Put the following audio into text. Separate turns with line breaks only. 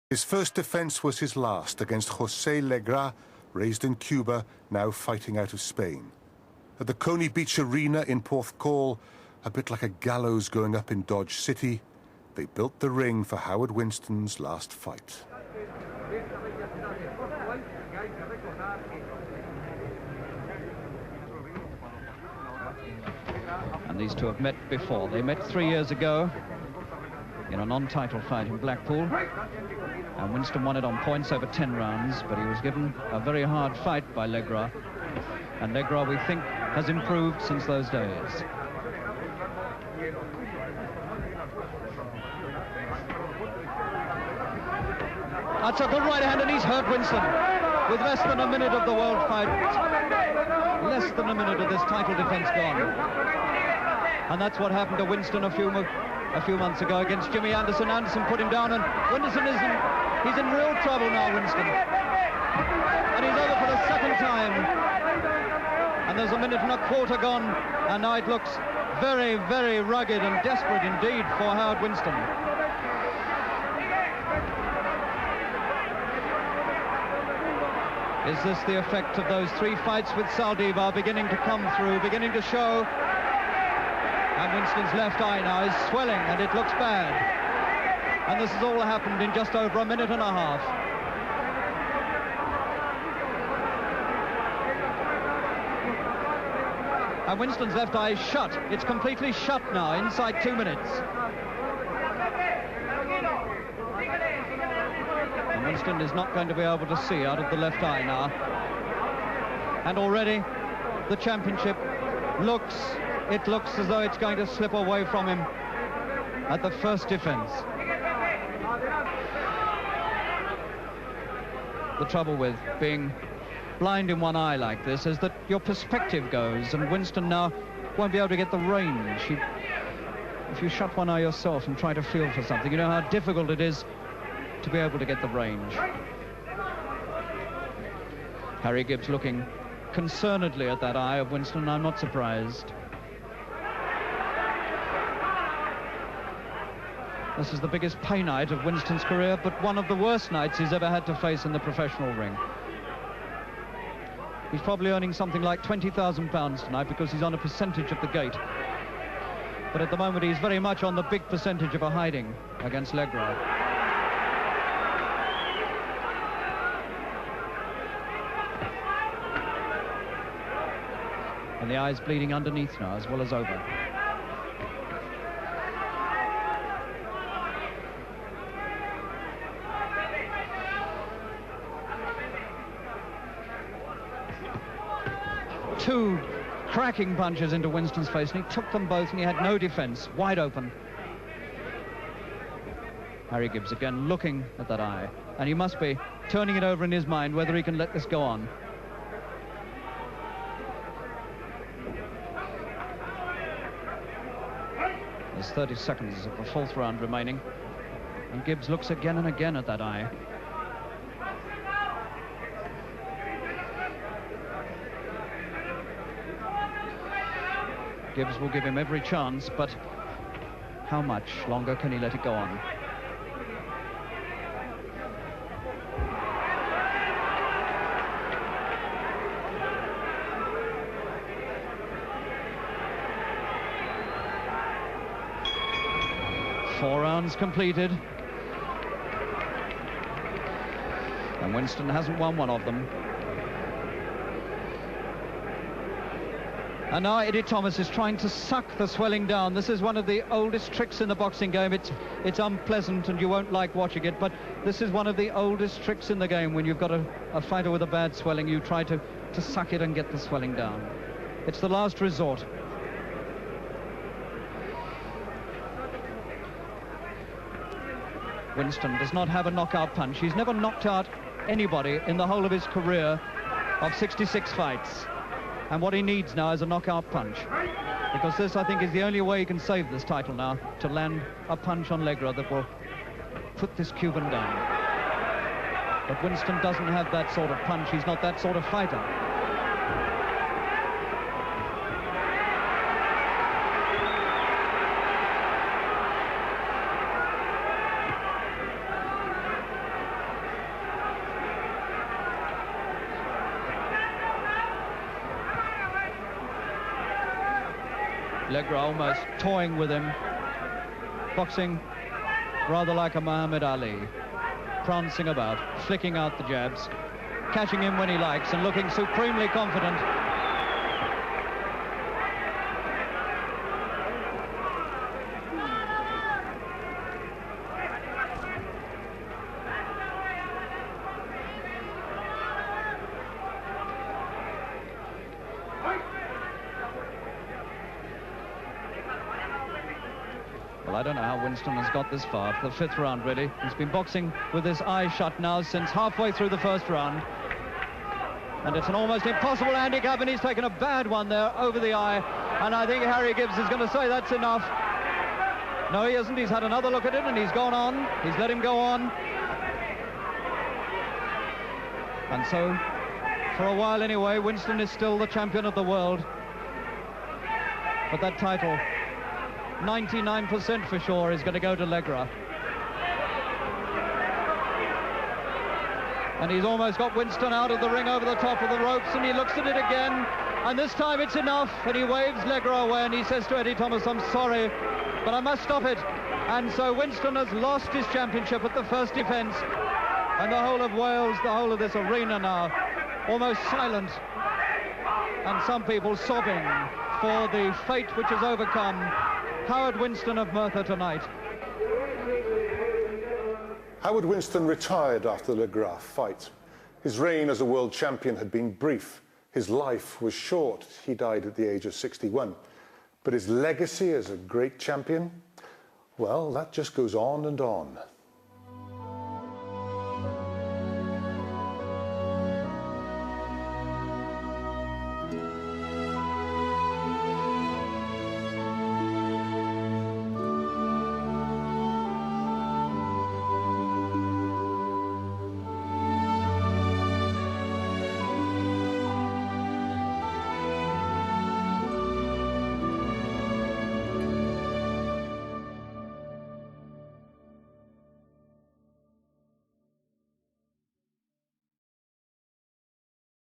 His first defence was his last against José Legra, raised in Cuba, now fighting out of Spain. At the Coney Beach Arena in Porthcawl, a bit like a gallows going up in Dodge City, they built the ring for Howard Winstone's last fight.
And these two have met before. They met 3 years ago in a non-title fight in Blackpool. And Winstone won it on points over 10 rounds, but he was given a very hard fight by Legra. And Legra, we think, has improved since those days. That's a good right hand, and he's hurt Winstone. With less than a minute of the world fight, less than a minute of this title defense gone. And that's what happened to Winstone a few months ago against Jimmy Anderson. Anderson put him down, and Winstone he's in real trouble now, Winstone. And he's over for the second time. And there's a minute and a quarter gone, and now it looks very, very rugged and desperate indeed for Howard Winstone. Is this the effect of those 3 fights with Saldivar beginning to come through, beginning to show? And Winstone's left eye now is swelling, and it looks bad. And this has all happened in just over a minute and a half. And Winstone's left eye is shut. It's completely shut now, inside 2 minutes. And Winstone is not going to be able to see out of the left eye now. And already the championship looks as though it's going to slip away from him at the first defense. The trouble with being blind in one eye like this is that your perspective goes, and Winstone now won't be able to get the range. If you shut one eye yourself and try to feel for something, you know how difficult it is to be able to get the range. Harry Gibbs looking concernedly at that eye of Winstone. I'm not surprised. This is the biggest pay night of Winstone's career, but one of the worst nights he's ever had to face in the professional ring. He's probably earning something like £20,000 tonight because he's on a percentage of the gate. But at the moment, he's very much on the big percentage of a hiding against Legra. And the eye's bleeding underneath now as well as over. Two cracking punches into Winstone's face, and he took them both, and he had no defense, wide open. Harry Gibbs again looking at that eye, and he must be turning it over in his mind whether he can let this go on. There's 30 seconds of the 4th round remaining, and Gibbs looks again and again at that eye. Gibbs will give him every chance, but how much longer can he let it go on? Four rounds completed. And Winstone hasn't won one of them. And now Eddie Thomas is trying to suck the swelling down. This is one of the oldest tricks in the boxing game. It's unpleasant and you won't like watching it, but this is one of the oldest tricks in the game. When you've got a fighter with a bad swelling, you try to suck it and get the swelling down. It's the last resort. Winstone does not have a knockout punch. He's never knocked out anybody in the whole of his career of 66 fights. And what he needs now is a knockout punch. Because this, I think, is the only way he can save this title now, to land a punch on Legra that will put this Cuban down. But Winstone doesn't have that sort of punch. He's not that sort of fighter. Legra almost toying with him. Boxing rather like a Muhammad Ali. Prancing about, flicking out the jabs, catching him when he likes and looking supremely confident. Well, I don't know how Winstone has got this far, the 5th round really. He's been boxing with his eyes shut now since halfway through the 1st round. And it's an almost impossible handicap, and he's taken a bad one there over the eye. And I think Harry Gibbs is going to say that's enough. No, he hasn't. He's had another look at it, and he's gone on. He's let him go on. And so, for a while anyway, Winstone is still the champion of the world. But that title, 99% for sure, is going to go to Legra. And he's almost got Winstone out of the ring over the top of the ropes, and he looks at it again, and this time it's enough, and he waves Legra away, and he says to Eddie Thomas, I'm sorry, but I must stop it. And so Winstone has lost his championship at the first defence, and the whole of Wales, the whole of this arena now, almost silent, and some people sobbing for the fate which has overcome Howard Winstone of Merthyr tonight.
Howard Winstone retired after the Legra fight. His reign as a world champion had been brief. His life was short. He died at the age of 61. But his legacy as a great champion, well, that just goes on and on.